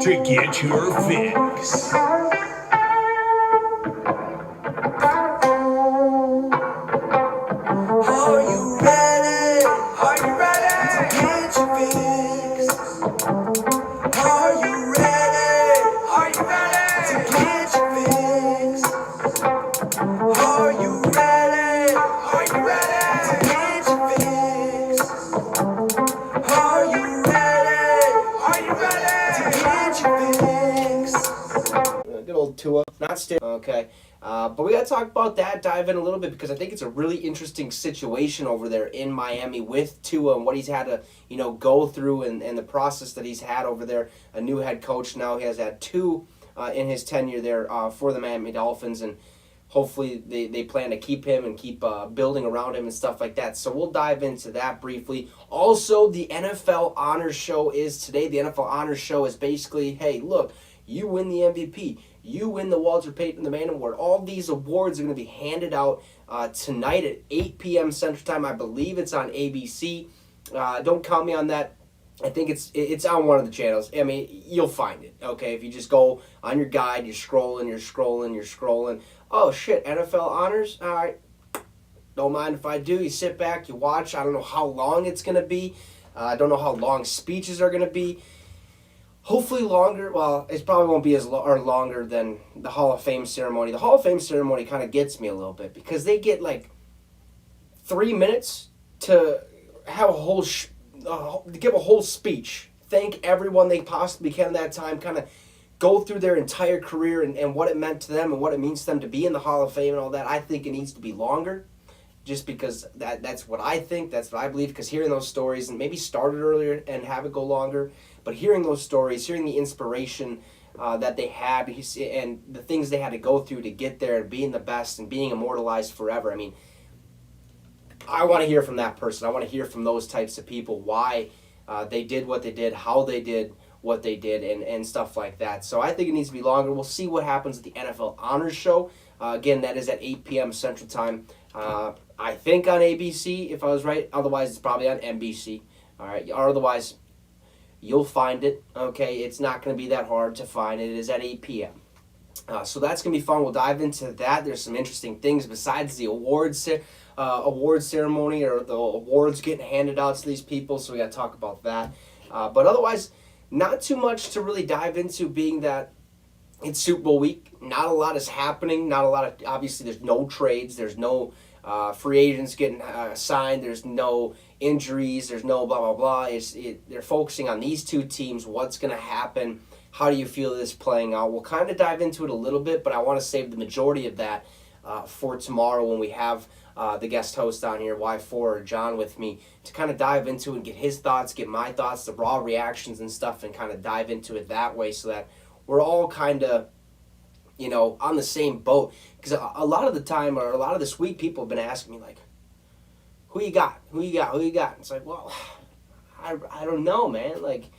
to get your fix. Are you ready? Are you ready to get your fix? Are you ready? Are you ready to get your fix? Are you ready? Are you ready to get your fix? Are you ready? Are you ready to get your fix? Good old Tua, not still okay. But we got to talk about that, dive in a little bit because I think it's a really interesting situation over there in Miami with Tua and what he's had to go through and the process that he's had over there. A new head coach now. He has had two in his tenure there for the Miami Dolphins, and hopefully they plan to keep him and keep building around him and stuff like that. So we'll dive into that briefly. Also, the NFL Honors Show is today. The NFL Honors Show is basically, hey, look, you win the MVP. You win the Walter Payton the Man Award. All these awards are going to be handed out tonight at 8 p.m. Central Time. I believe it's on ABC. Don't count me on that. I think it's on one of the channels. I mean, you'll find it, okay? If you just go on your guide, you're scrolling. Oh, shit, NFL Honors? All right. Don't mind if I do. You sit back, you watch. I don't know how long it's going to be. I don't know how long speeches are going to be. Hopefully longer. Well, it probably won't be or longer than the Hall of Fame ceremony. The Hall of Fame ceremony kind of gets me a little bit because they get like 3 minutes to have a whole to give a whole speech. Thank everyone they possibly can that time. Kind of go through their entire career and what it meant to them and what it means to them to be in the Hall of Fame and all that. I think it needs to be longer. Just because that's what I think, that's what I believe, because hearing those stories, and maybe start it earlier and have it go longer, but hearing those stories, hearing the inspiration that they had, and the things they had to go through to get there and being the best and being immortalized forever, I mean, I want to hear from that person. I want to hear from those types of people, why they did what they did, how they did what they did, and stuff like that. So I think it needs to be longer. We'll see what happens at the NFL Honors Show. Again, that is at 8 p.m. Central Time. I think on ABC, if I was right. Otherwise, it's probably on NBC. All right. Or otherwise, you'll find it. Okay. It's not going to be that hard to find. It is at 8 p.m. So that's going to be fun. We'll dive into that. There's some interesting things besides the award ceremony or the awards getting handed out to these people. So we got to talk about that. But otherwise, not too much to really dive into, being that it's Super Bowl week. Not a lot is happening. Not a lot of, obviously, there's no trades. There's no free agents getting signed. There's no injuries. There's no blah, blah, blah. They're focusing on these two teams. What's going to happen? How do you feel this playing out? We'll kind of dive into it a little bit, but I want to save the majority of that for tomorrow when we have the guest host on here, Y4 or John, with me to kind of dive into it and get his thoughts, get my thoughts, the raw reactions and stuff, and kind of dive into it that way so that we're all kind of, on the same boat. Because a lot of the time, or a lot of this week, people have been asking me, like, who you got? It's like, well, I don't know, man. Like,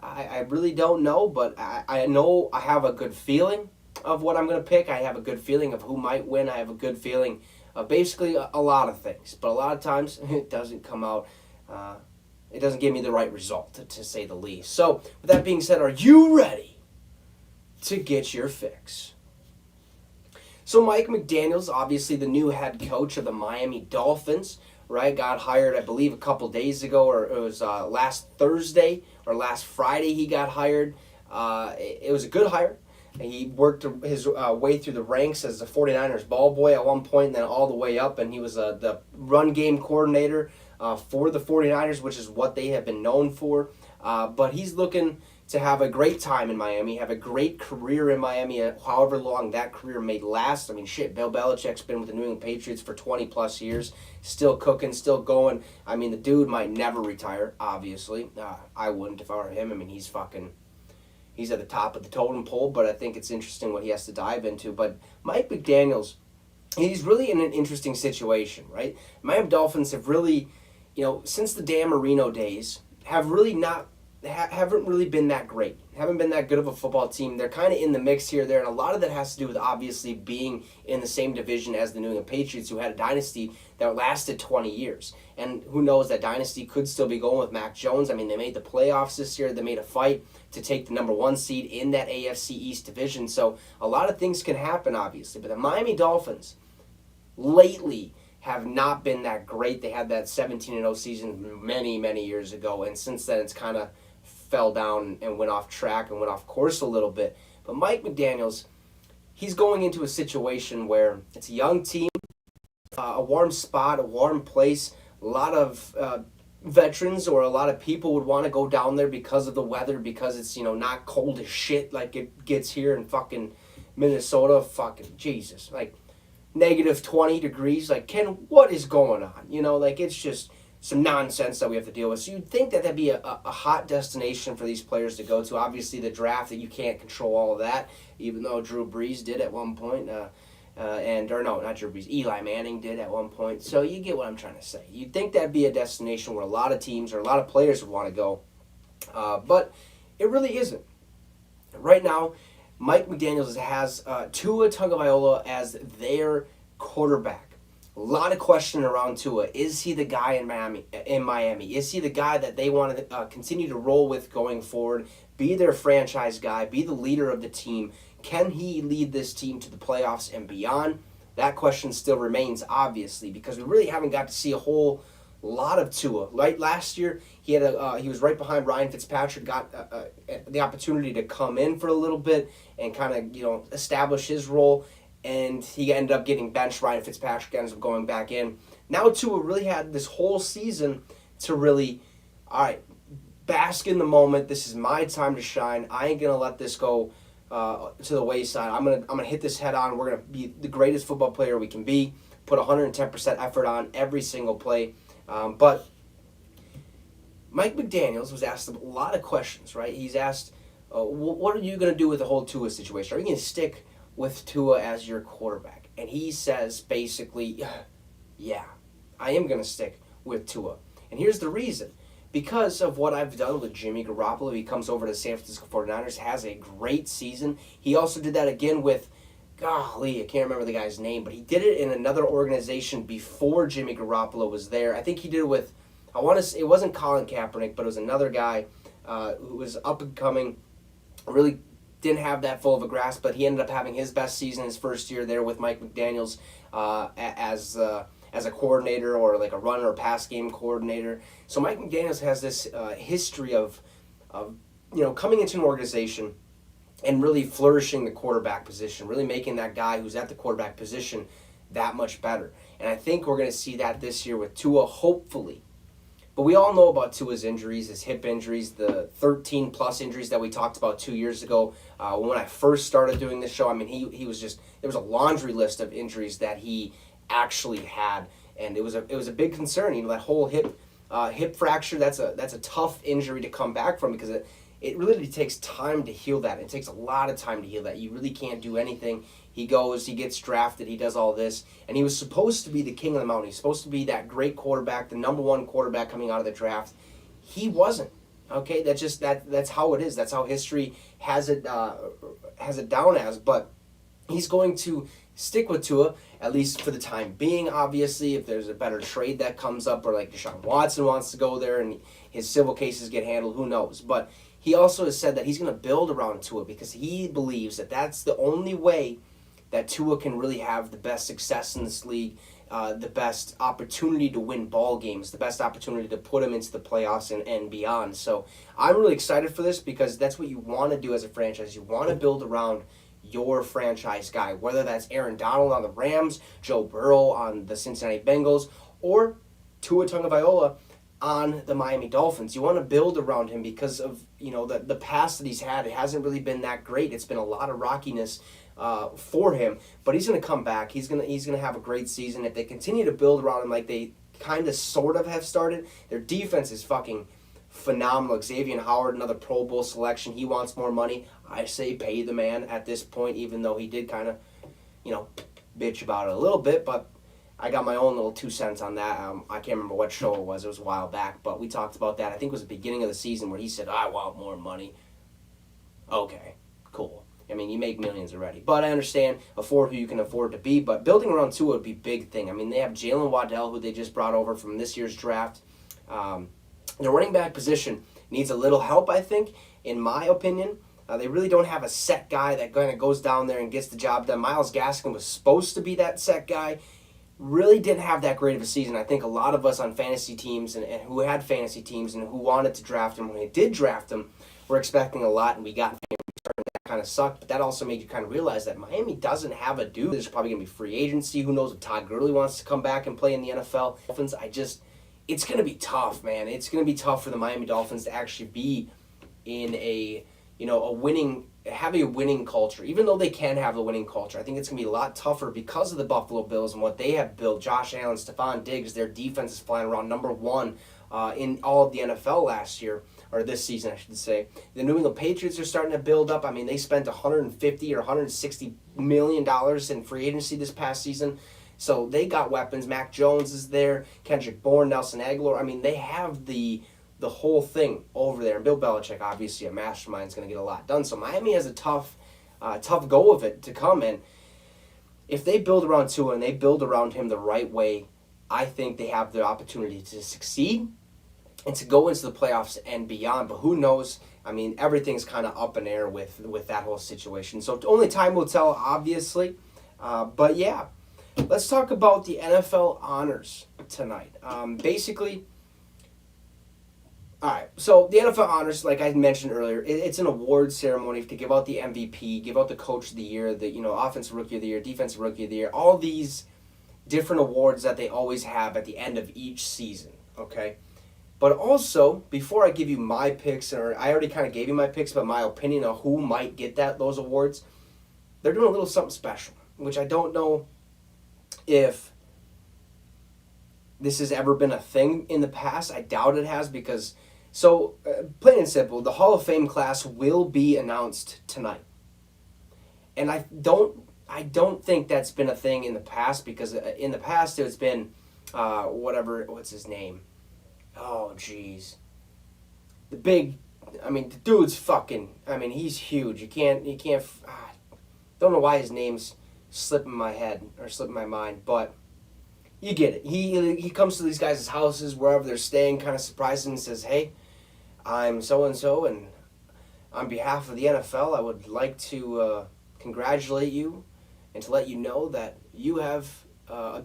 I really don't know, but I know I have a good feeling of what I'm going to pick. I have a good feeling of who might win. I have a good feeling of basically a lot of things. But a lot of times, it doesn't come out, it doesn't give me the right result, to say the least. So, with that being said, are you ready to get your fix? So Mike McDaniel's obviously the new head coach of the Miami Dolphins, right? Got hired, I believe, a couple days ago, or it was last Thursday or last Friday he got hired. It was a good hire. He worked his way through the ranks as a 49ers ball boy at one point, and then all the way up, and he was the run game coordinator for the 49ers, which is what they have been known for. But he's looking to have a great time in Miami, have a great career in Miami, however long that career may last. I mean, shit, Bill Belichick's been with the New England Patriots for 20-plus years, still cooking, still going. I mean, the dude might never retire, obviously. I wouldn't if I were him. I mean, he's at the top of the totem pole, but I think it's interesting what he has to dive into. But Mike McDaniel's, he's really in an interesting situation, right? Miami Dolphins have really, since the Dan Marino days, have really not haven't really been that great. Haven't been that good of a football team. They're kind of in the mix here, there, and a lot of that has to do with obviously being in the same division as the New England Patriots, who had a dynasty that lasted 20 years. And who knows, that dynasty could still be going with Mac Jones. I mean, they made the playoffs this year. They made a fight to take the number 1 seed in that AFC East division. So a lot of things can happen, obviously. But the Miami Dolphins lately have not been that great. They had that 17-0 season many, many years ago, and since then it's kind of fell down and went off track and went off course a little bit. But Mike McDaniels, he's going into a situation where it's a young team, a warm spot, a warm place, a lot of veterans or a lot of people would want to go down there because of the weather, because it's, not cold as shit like it gets here in fucking Minnesota. Fucking Jesus. Like, negative 20 degrees. Like, Ken, what is going on? It's just some nonsense that we have to deal with. So you'd think that that'd be a hot destination for these players to go to. Obviously, the draft, that you can't control all of that, even though Drew Brees did at one point. Not Drew Brees, Eli Manning did at one point. So you get what I'm trying to say. You'd think that'd be a destination where a lot of teams or a lot of players would want to go. But it really isn't. Right now, Mike McDaniels has Tua Tagovailoa as their quarterback. A lot of question around Tua. Is he the guy in Miami? Is he the guy that they want to continue to roll with going forward? Be their franchise guy. Be the leader of the team. Can he lead this team to the playoffs and beyond? That question still remains, obviously, because we really haven't got to see a whole lot of Tua. Right, last year he was right behind Ryan Fitzpatrick. Got the opportunity to come in for a little bit and kind of establish his role, and he ended up getting benched. Ryan Fitzpatrick ends up going back in. Now Tua really had this whole season to really, all right, bask in the moment. This is my time to shine. I ain't gonna let this go to the wayside. I'm gonna hit this head on. We're gonna be the greatest football player we can be. Put 110% effort on every single play. But Mike McDaniels was asked a lot of questions, right? He's asked, what are you going to do with the whole Tua situation? Are you going to stick with Tua as your quarterback? And he says basically, yeah, I am going to stick with Tua. And here's the reason. Because of what I've done with Jimmy Garoppolo, he comes over to the San Francisco 49ers, has a great season. He also did that again with, golly, I can't remember the guy's name, but he did it in another organization before Jimmy Garoppolo was there. I think he did it with, I want to say, it wasn't Colin Kaepernick, but it was another guy who was up and coming, really didn't have that full of a grasp, but he ended up having his best season his first year there with Mike McDaniels as a coordinator, or like a run or pass game coordinator. So Mike McDaniels has this history of coming into an organization and really flourishing the quarterback position, really making that guy who's at the quarterback position that much better. And I think we're going to see that this year with Tua, hopefully. But we all know about Tua's injuries, his hip injuries, the 13-plus injuries that we talked about 2 years ago. When I first started doing this show, I mean, he was just, there was a laundry list of injuries that he actually had, and it was a big concern. That whole hip fracture, that's a tough injury to come back from, because it really takes time to heal that. It takes a lot of time to heal that. You really can't do anything. He goes, he gets drafted, he does all this, and he was supposed to be the king of the mountain. He's supposed to be that great quarterback, the number one quarterback coming out of the draft. He wasn't. Okay, that's how it is. That's how history has it down as. But he's going to stick with Tua, at least for the time being. Obviously, if there's a better trade that comes up, or like Deshaun Watson wants to go there and his civil cases get handled, who knows? But he also has said that he's going to build around Tua, because he believes that that's the only way that Tua can really have the best success in this league, the best opportunity to win ball games, the best opportunity to put him into the playoffs and beyond. So I'm really excited for this, because that's what you want to do as a franchise. You want to build around your franchise guy, whether that's Aaron Donald on the Rams, Joe Burrow on the Cincinnati Bengals, or Tua Tagovailoa on the Miami Dolphins. You want to build around him because of the past that he's had. It hasn't really been that great. It's been a lot of rockiness for him, but he's going to come back. He's going to have a great season if they continue to build around him like they kind of sort of have started. Their defense is fucking phenomenal. Xavier Howard, another Pro Bowl selection. He wants more money. I say pay the man at this point, even though he did kind of bitch about it a little bit, but I got my own little 2 cents on that. I can't remember what show it was. It was a while back, but we talked about that. I think it was the beginning of the season where he said, "I want more money." Okay, cool. I mean, you make millions already. But I understand, afford who you can afford to be. But building around Tua would be a big thing. I mean, they have Jalen Waddell, who they just brought over from this year's draft. The running back position needs a little help, I think, in my opinion. They really don't have a set guy that kind of goes down there and gets the job done. Myles Gaskin was supposed to be that set guy. Really didn't have that great of a season. I think a lot of us on fantasy teams and who had fantasy teams and who wanted to draft him, when they did draft him, were expecting a lot, and we got him in return. That kind of sucked, but that also made you kind of realize that Miami doesn't have a dude. There's probably going to be free agency. Who knows if Todd Gurley wants to come back and play in the NFL. Dolphins, it's going to be tough, man. It's going to be tough for the Miami Dolphins to actually be in a winning culture. Even though they can have a winning culture, I think it's going to be a lot tougher because of the Buffalo Bills and what they have built. Josh Allen, Stephon Diggs, their defense is flying around number one in all of the NFL last year, or this season, I should say. The New England Patriots are starting to build up. I mean, they spent $150 or $160 million in free agency this past season. So they got weapons. Mac Jones is there, Kendrick Bourne, Nelson Aguilar. I mean, they have the whole thing over there. And Bill Belichick, obviously a mastermind, is going to get a lot done. So Miami has a tough go of it to come. And if they build around Tua and they build around him the right way, I think they have the opportunity to succeed and to go into the playoffs and beyond. But who knows? I mean, everything's kind of up in air with that whole situation. So only time will tell, obviously. But yeah, let's talk about the NFL honors tonight. Basically, all right, so the NFL honors, like I mentioned earlier, it's an award ceremony to give out the MVP, give out the Coach of the Year, the Offensive Rookie of the Year, Defensive Rookie of the Year, all these different awards that they always have at the end of each season, okay? But also, before I give you my picks, or I already kind of gave you my picks, but my opinion on who might get those awards, they're doing a little something special, which I don't know if this has ever been a thing in the past. I doubt it has, because plain and simple, the Hall of Fame class will be announced tonight. And I don't think that's been a thing in the past, because in the past it's been what's his name? Oh, jeez. The dude's he's huge. You can't don't know why his name's slipping my head or slipping my mind, but you get it. He comes to these guys' houses, wherever they're staying, kind of surprises them and says, "Hey, I'm so-and-so, and on behalf of the NFL, I would like to congratulate you and to let you know that you have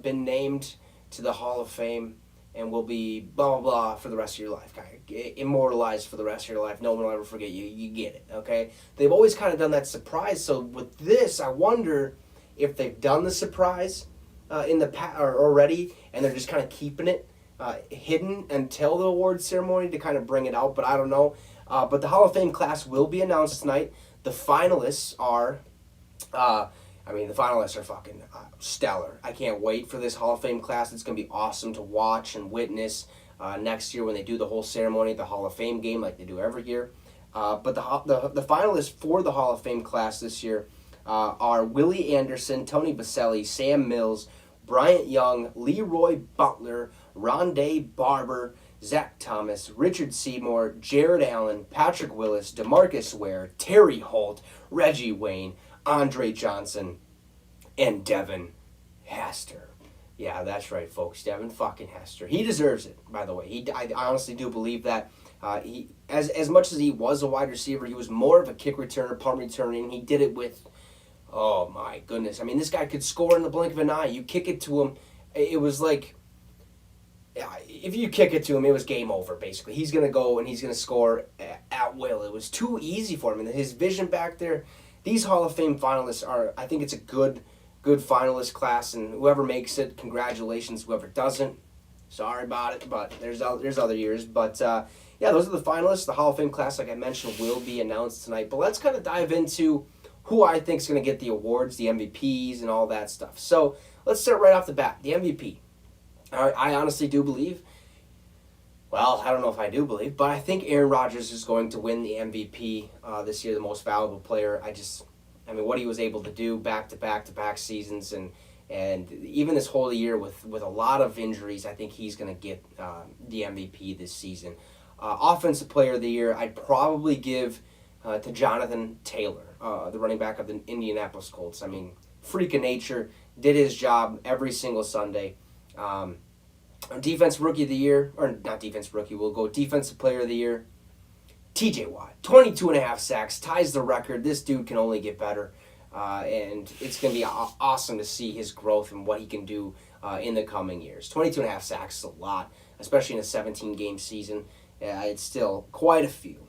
been named to the Hall of Fame and will be blah, blah, blah for the rest of your life. Kind of immortalized for the rest of your life. No one will ever forget you. You get it, okay?" They've always kind of done that surprise. So with this, I wonder if they've done the surprise in the past already, and they're just kind of keeping it hidden until the awards ceremony to kind of bring it out, but I don't know. But the Hall of Fame class will be announced tonight. The finalists are, fucking stellar. I can't wait for this Hall of Fame class. It's going to be awesome to watch and witness next year when they do the whole ceremony, the Hall of Fame game like they do every year. But the finalists for the Hall of Fame class this year are Willie Anderson, Tony Baselli, Sam Mills, Bryant Young, Leroy Butler, Rondé Barber, Zach Thomas, Richard Seymour, Jared Allen, Patrick Willis, DeMarcus Ware, Terry Holt, Reggie Wayne, Andre Johnson, and Devin Hester. Yeah, that's right, folks. Devin fucking Hester. He deserves it, by the way. I honestly do believe that. He, as much as he was a wide receiver, he was more of a kick returner, punt returner, and he did it with, oh my goodness. I mean, this guy could score in the blink of an eye. You kick it to him, it was like, if you kick it to him, it was game over, basically. He's going to go and he's going to score at will. It was too easy for him. And his vision back there, these Hall of Fame finalists I think it's a good finalist class, and whoever makes it, congratulations. Whoever doesn't, sorry about it, but there's other years. But, yeah, those are the finalists. The Hall of Fame class, like I mentioned, will be announced tonight. But let's kind of dive into who I think is going to get the awards, the MVPs, and all that stuff. So let's start right off the bat. The MVP. I honestly do believe, well, I don't know if I do believe, but I think Aaron Rodgers is going to win the MVP this year, the most valuable player. What he was able to do back-to-back seasons and And even this whole year with a lot of injuries, I think he's going to get the MVP this season. Offensive Player of the Year, I'd probably give to Jonathan Taylor, the running back of the Indianapolis Colts. I mean, freak of nature, did his job every single Sunday. Defensive Rookie of the Year, or not Defensive Rookie, we'll go Defensive Player of the Year. TJ Watt, 22.5 sacks, ties the record. This dude can only get better. And it's going to be awesome to see his growth and what he can do in the coming years. 22.5 sacks is a lot, especially in a 17-game season. It's still quite a few.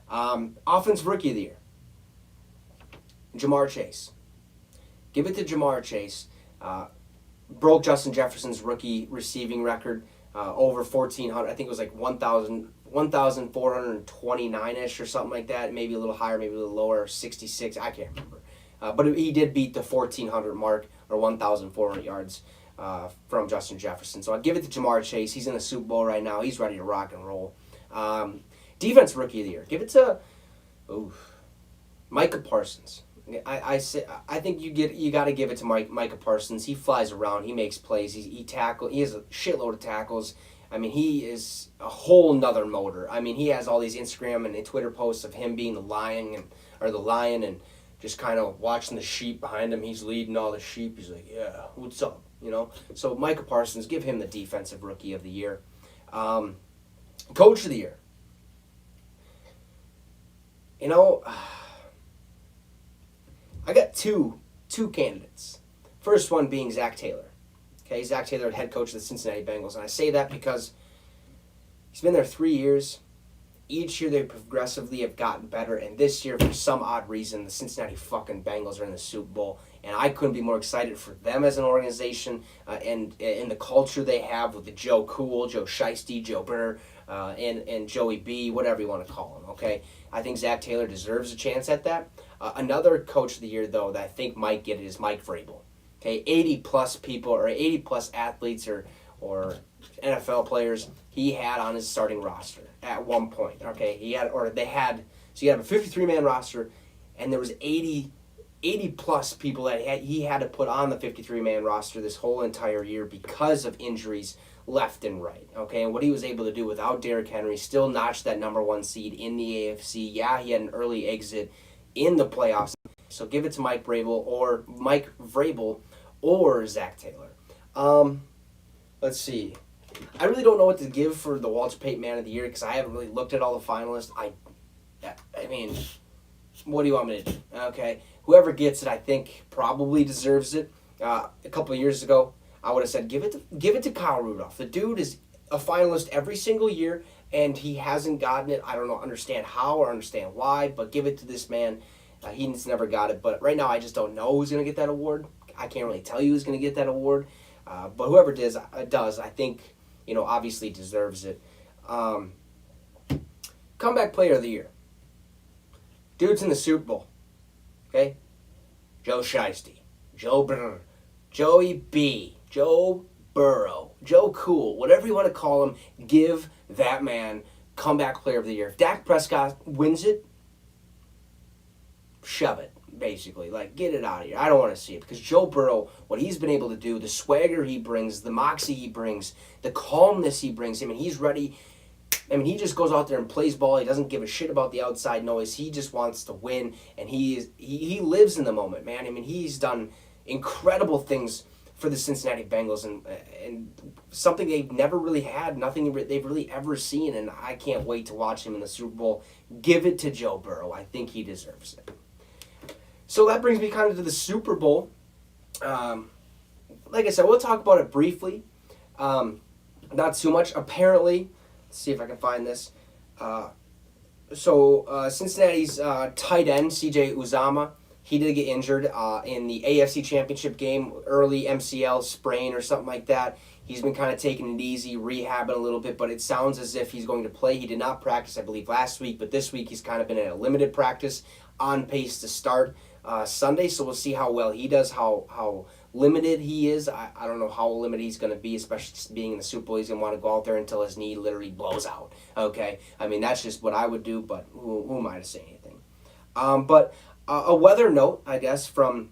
Offensive Rookie of the Year, Jamar Chase. Give it to Jamar Chase. Broke Justin Jefferson's rookie receiving record, over 1,400. I think it was like 1,429-ish or something like that. Maybe a little higher, maybe a little lower, 66. I can't remember. But he did beat the 1,400 mark, or 1,400 yards from Justin Jefferson. So I'd give it to Jamar Chase. He's in the Super Bowl right now. He's ready to rock and roll. Defense Rookie of the Year. Give it to Micah Parsons. I think you got to give it to Micah Parsons. He flies around. He makes plays. He has a shitload of tackles. I mean, he is a whole nother motor. I mean, he has all these Instagram and Twitter posts of him being the lion and just kind of watching the sheep behind him. He's leading all the sheep. He's like, yeah, what's up? So Micah Parsons, give him the Defensive Rookie of the Year. Coach of the Year. I got two candidates. First one being Zach Taylor. Okay, Zach Taylor, head coach of the Cincinnati Bengals. And I say that because he's been there 3 years. Each year they progressively have gotten better. And this year, for some odd reason, the Cincinnati fucking Bengals are in the Super Bowl. And I couldn't be more excited for them as an organization and the culture they have with the Joe Cool, Joe Shiesty, Joe Burr, and Joey B, whatever you want to call him, okay? I think Zach Taylor deserves a chance at that. Another Coach of the Year, though, that I think might get it is Mike Vrabel. Okay, 80-plus people or 80-plus athletes or NFL players he had on his starting roster at one point. Okay, so you have a 53-man roster, and there was 80-plus people that he had to put on the 53-man roster this whole entire year because of injuries left and right. Okay, and what he was able to do without Derrick Henry, still notched that number one seed in the AFC. Yeah, he had an early exit in the playoffs. So give it to Mike Vrabel or Zach Taylor. Let's see. I really don't know what to give for the Walter Payton Man of the Year because I haven't really looked at all the finalists. I mean, what do you want me to do? Okay, whoever gets it, I think probably deserves it. A couple of years ago, I would have said give it to Kyle Rudolph. The dude is a finalist every single year, and he hasn't gotten it. I don't understand how or understand why, but give it to this man. He's never got it, but right now I just don't know who's going to get that award. I can't really tell you who's going to get that award, but whoever does, I think, obviously deserves it. Comeback Player of the Year. Dude's in the Super Bowl. Okay? Joe Shiesty, Joe Burr, Joey B, Joe Burrow, Joe Cool, whatever you want to call him, give that man Comeback Player of the Year. If Dak Prescott wins it, shove it, basically. Like, get it out of here. I don't want to see it because Joe Burrow, what he's been able to do, the swagger he brings, the moxie he brings, the calmness he brings, he's ready. He just goes out there and plays ball. He doesn't give a shit about the outside noise. He just wants to win, and he lives in the moment, man. He's done incredible things for the Cincinnati Bengals and something they've never really had, nothing they've really ever seen, and I can't wait to watch him in the Super Bowl. Give it to Joe Burrow. I think he deserves it. So that brings me kind of to the Super Bowl. Like I said, we'll talk about it briefly. Not too much. Apparently, let's see if I can find this. Cincinnati's tight end, C.J. Uzama, he did get injured in the AFC Championship game, early MCL sprain or something like that. He's been kind of taking it easy, rehabbing a little bit, but it sounds as if he's going to play. He did not practice, I believe, last week, but this week he's kind of been in a limited practice, on pace to start Sunday, so we'll see how well he does, how limited he is. I don't know how limited he's going to be, especially being in the Super Bowl. He's going to want to go out there until his knee literally blows out, okay? That's just what I would do, but who am I to say anything? But a weather note, I guess, from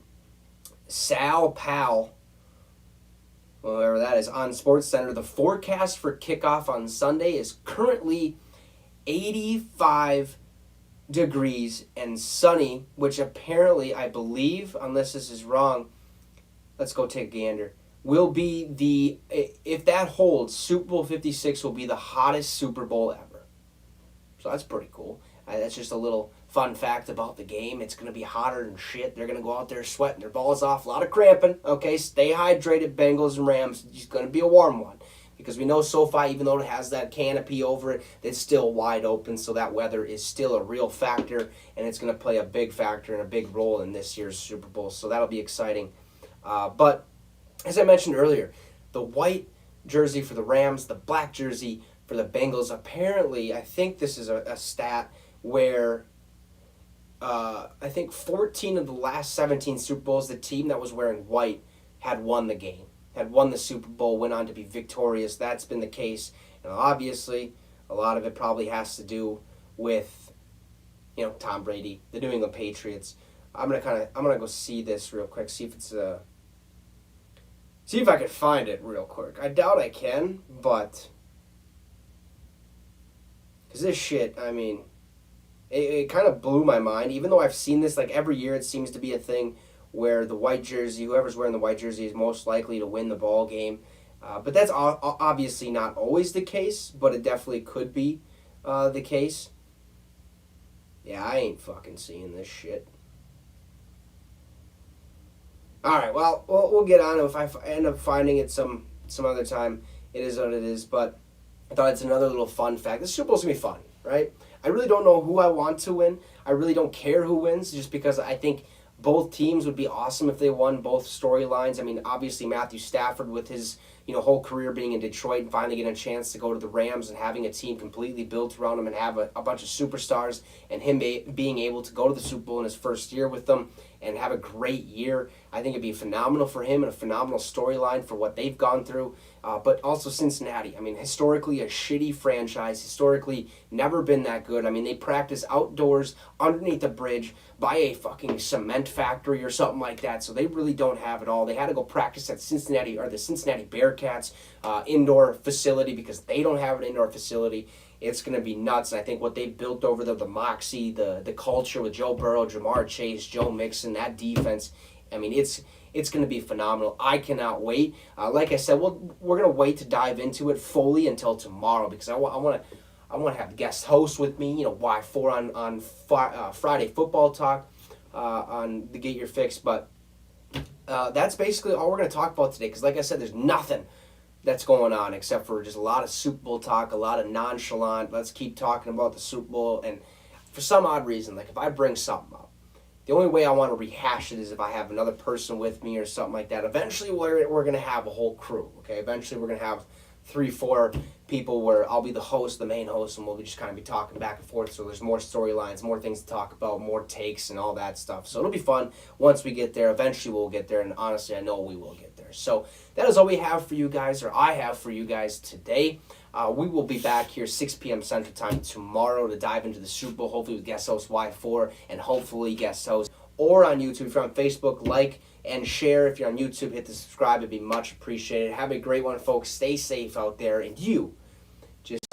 Sal Pal whatever that is, on SportsCenter. The forecast for kickoff on Sunday is currently 85 degrees and sunny, which apparently, I believe, unless this is wrong, let's go take a gander, will be if that holds, Super Bowl 56 will be the hottest Super Bowl ever. So that's pretty cool. That's just a little fun fact about the game. It's going to be hotter than shit. They're going to go out there sweating their balls off. A lot of cramping. Okay, stay hydrated, Bengals and Rams. It's going to be a warm one. Because we know SoFi, even though it has that canopy over it, it's still wide open. So that weather is still a real factor. And it's going to play a big factor and a big role in this year's Super Bowl. So that'll be exciting. But as I mentioned earlier, the white jersey for the Rams, the black jersey for the Bengals. Apparently, I think this is a stat where I think 14 of the last 17 Super Bowls, the team that was wearing white had won the game, had won the Super Bowl, went on to be victorious. That's been the case. And obviously, a lot of it probably has to do with, Tom Brady, the New England Patriots. I'm gonna go see this real quick, see if I can find it real quick. I doubt I can, but because this shit, I mean, it kind of blew my mind. Even though I've seen this, like, every year it seems to be a thing where the white jersey, whoever's wearing the white jersey is most likely to win the ball game. But that's obviously not always the case, but it definitely could be the case. Yeah, I ain't fucking seeing this shit. Alright, well, we'll get on it. If I end up finding it some other time, it is what it is. But I thought it's another little fun fact. This Super Bowl's going to be fun, right? I really don't know who I want to win. I really don't care who wins, just because I think both teams would be awesome if they won both storylines. I mean, obviously Matthew Stafford with his whole career being in Detroit and finally getting a chance to go to the Rams and having a team completely built around him and have a bunch of superstars, and him being able to go to the Super Bowl in his first year with them and have a great year. I think it'd be phenomenal for him and a phenomenal storyline for what they've gone through. But also Cincinnati. I mean, historically a shitty franchise, historically never been that good. I mean, they practice outdoors underneath a bridge by a fucking cement factory or something like that, so they really don't have it all. They had to go practice at the Cincinnati Bearcats indoor facility because they don't have an indoor facility. It's going to be nuts. And I think what they've built over there, the moxie, the culture with Joe Burrow, Jamar Chase, Joe Mixon, that defense, I mean, it's going to be phenomenal. I cannot wait. Like I said, we're going to wait to dive into it fully until tomorrow because I want to have guest hosts with me, Y4 on Friday Football Talk on the Get Your Fix. But that's basically all we're going to talk about today because, like I said, there's nothing that's going on except for just a lot of Super Bowl talk, a lot of nonchalant, let's keep talking about the Super Bowl. And for some odd reason, like if I bring something up, the only way I want to rehash it is if I have another person with me or something like that. Eventually we're going to have a whole crew, okay? Eventually we're going to have 3-4 people where I'll be the host, the main host, and we'll just kind of be talking back and forth. So there's more storylines, more things to talk about, more takes and all that stuff. So it'll be fun once we get there. Eventually we'll get there, and honestly, I know we will get there. So that is all we have for you guys, or I have for you guys today. We will be back here 6 p.m. Central Time tomorrow to dive into the Super Bowl, hopefully with guest host Y4 and hopefully guest host, or on YouTube. If you're on Facebook, like and share. If you're on YouTube, hit the subscribe. It'd be much appreciated. Have a great one, folks. Stay safe out there, and you just